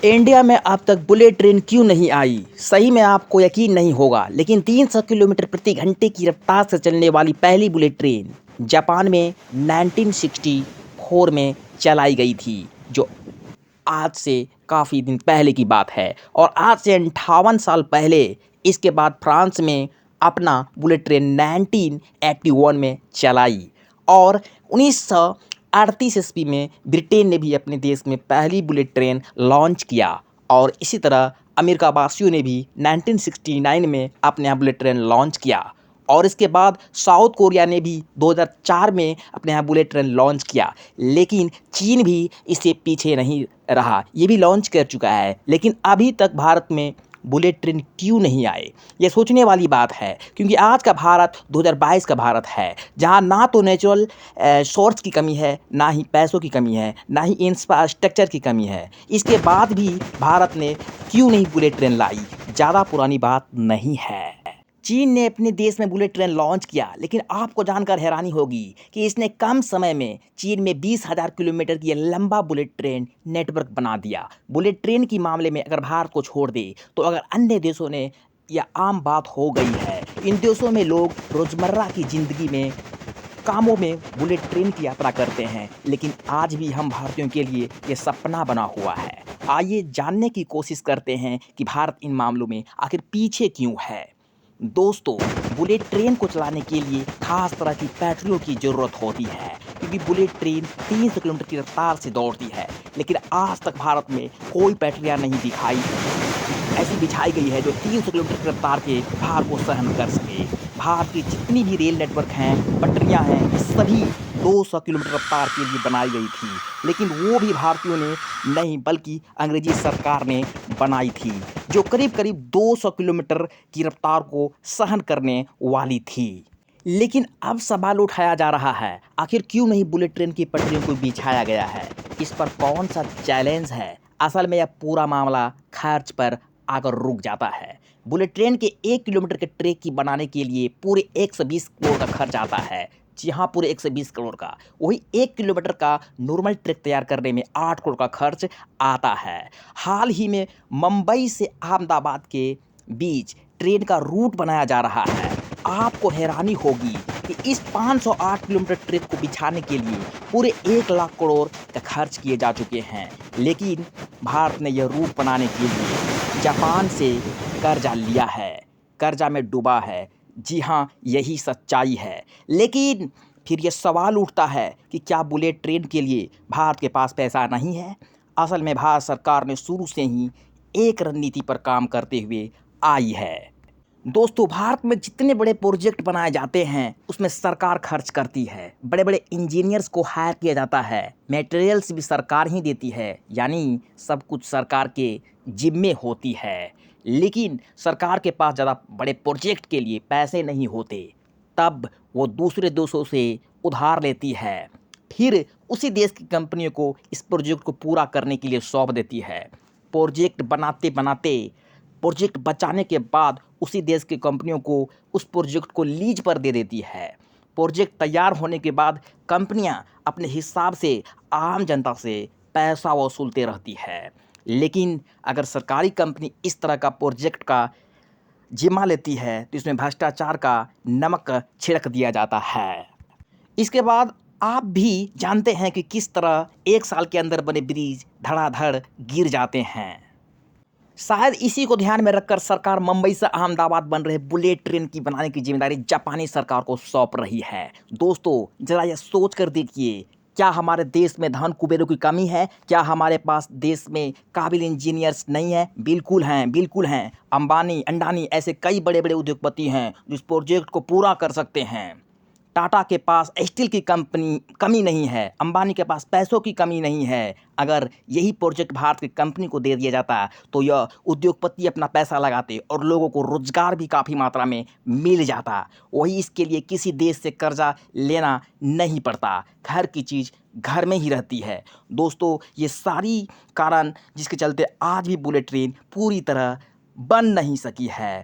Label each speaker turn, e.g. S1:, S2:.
S1: India में अब तक बुलेट ट्रेन क्यों नहीं आई? सही में आपको यकीन नहीं होगा, लेकिन 300 किलोमीटर प्रति घंटे की रफ्तार से चलने वाली पहली बुलेट ट्रेन जापान में 1964 में चलाई गई थी, जो आज से काफ़ी दिन पहले की बात है। और आज से 58 साल पहले इसके बाद फ्रांस में अपना बुलेट ट्रेन 1981 में चलाई। और 1938 ईस्वी में ब्रिटेन ने भी अपने देश में पहली बुलेट ट्रेन लॉन्च किया। और इसी तरह अमेरिका वासियों ने भी 1969 में अपने यहाँ बुलेट ट्रेन लॉन्च किया। और इसके बाद साउथ कोरिया ने भी 2004 में अपने यहाँ बुलेट ट्रेन लॉन्च किया। लेकिन चीन भी इससे पीछे नहीं रहा, ये भी लॉन्च कर चुका है। लेकिन अभी तक भारत में बुलेट ट्रेन क्यों नहीं आए, ये सोचने वाली बात है। क्योंकि आज का भारत 2022 का भारत है, जहाँ ना तो नेचुरल सोर्स की कमी है, ना ही पैसों की कमी है, ना ही इंफ्रास्ट्रक्चर की कमी है। इसके बाद भी भारत ने क्यों नहीं बुलेट ट्रेन लाई, ज़्यादा पुरानी बात नहीं है। चीन ने अपने देश में बुलेट ट्रेन लॉन्च किया, लेकिन आपको जानकर हैरानी होगी कि इसने कम समय में चीन में 20,000 किलोमीटर की लंबा बुलेट ट्रेन नेटवर्क बना दिया। बुलेट ट्रेन की मामले में अगर भारत को छोड़ दे, तो अगर अन्य देशों ने यह आम बात हो गई है। इन देशों में लोग रोज़मर्रा की ज़िंदगी में कामों में बुलेट ट्रेन की यात्रा करते हैं, लेकिन आज भी हम भारतीयों के लिए ये सपना बना हुआ है। आइए जानने की कोशिश करते हैं कि भारत इन मामलों में आखिर पीछे क्यों है। दोस्तों, बुलेट ट्रेन को चलाने के लिए खास तरह की बैटरियों की ज़रूरत होती है, क्योंकि बुलेट ट्रेन 300 किलोमीटर की रफ्तार से दौड़ती है। लेकिन आज तक भारत में कोई बैटरियाँ नहीं दिखाई ऐसी बिछाई गई है जो 300 किलोमीटर की रफ्तार के भार को सहन कर सके। भारत की जितनी भी रेल नेटवर्क हैं, पटरियाँ हैं, ये सभी 200 किलोमीटर रफ्तार के लिए बनाई गई थी। लेकिन वो भी भारतीयों ने नहीं, बल्कि अंग्रेजी सरकार ने बनाई थी, जो करीब करीब 200 किलोमीटर की रफ्तार को सहन करने वाली थी। लेकिन अब सवाल उठाया जा रहा है, आखिर क्यों नहीं बुलेट ट्रेन की पटरियों को बिछाया गया है? इस पर कौन सा चैलेंज है? असल में यह पूरा मामला खर्च पर आकर रुक जाता है। बुलेट ट्रेन के 1 किलोमीटर के ट्रैक की बनाने के लिए पूरे 120 करोड़ का खर्च आता है। जी हाँ, पूरे 120 करोड़ का। वही 1 किलोमीटर का नॉर्मल ट्रैक तैयार करने में 8 करोड़ का खर्च आता है। हाल ही में मुंबई से अहमदाबाद के बीच ट्रेन का रूट बनाया जा रहा है। आपको हैरानी होगी कि इस 508 किलोमीटर ट्रैक को बिछाने के लिए पूरे 1 लाख करोड़ का खर्च किए जा चुके हैं। लेकिन भारत ने यह रूट बनाने के लिए जापान से कर्जा लिया है, कर्जा में डूबा है। जी हाँ, यही सच्चाई है। लेकिन फिर ये सवाल उठता है कि क्या बुलेट ट्रेन के लिए भारत के पास पैसा नहीं है? असल में भारत सरकार ने शुरू से ही एक रणनीति पर काम करते हुए आई है। दोस्तों, भारत में जितने बड़े प्रोजेक्ट बनाए जाते हैं, उसमें सरकार खर्च करती है। बड़े बड़े इंजीनियर्स को हायर किया जाता है, मटेरियल्स भी सरकार ही देती है, यानी सब कुछ सरकार के जिम्मे होती है। लेकिन सरकार के पास ज़्यादा बड़े प्रोजेक्ट के लिए पैसे नहीं होते, तब वो दूसरे देशों से उधार लेती है। फिर उसी देश की कंपनियों को इस प्रोजेक्ट को पूरा करने के लिए सौंप देती है। प्रोजेक्ट बनाते बनाते, प्रोजेक्ट बचाने के बाद उसी देश की कंपनियों को उस प्रोजेक्ट को लीज पर दे देती है। प्रोजेक्ट तैयार होने के बाद कंपनियां अपने हिसाब से आम जनता से पैसा वसूलते रहती है। लेकिन अगर सरकारी कंपनी इस तरह का प्रोजेक्ट का जिम्मा लेती है, तो इसमें भ्रष्टाचार का नमक छिड़क दिया जाता है। इसके बाद आप भी जानते हैं कि किस तरह 1 साल के अंदर बने ब्रिज धड़ाधड़ गिर जाते हैं। शायद इसी को ध्यान में रखकर सरकार मुंबई से अहमदाबाद बन रहे बुलेट ट्रेन की बनाने की जिम्मेदारी जापानी सरकार को सौंप रही है। दोस्तों, जरा यह सोच कर देखिए, क्या हमारे देश में धन कुबेरों की कमी है? क्या हमारे पास देश में काबिल इंजीनियर्स नहीं हैं? बिल्कुल हैं, बिल्कुल हैं। अंबानी, अंडानी ऐसे कई बड़े बड़े उद्योगपति हैं जो इस प्रोजेक्ट को पूरा कर सकते हैं। टाटा के पास स्टील की कमी नहीं है, अंबानी के पास पैसों की कमी नहीं है। अगर यही प्रोजेक्ट भारत की कंपनी को दे दिया जाता, तो यह उद्योगपति अपना पैसा लगाते और लोगों को रोजगार भी काफ़ी मात्रा में मिल जाता। वही इसके लिए किसी देश से कर्जा लेना नहीं पड़ता, घर की चीज़ घर में ही रहती है। दोस्तों, ये सारी कारण जिसके चलते आज भी बुलेट ट्रेन पूरी तरह बन नहीं सकी है।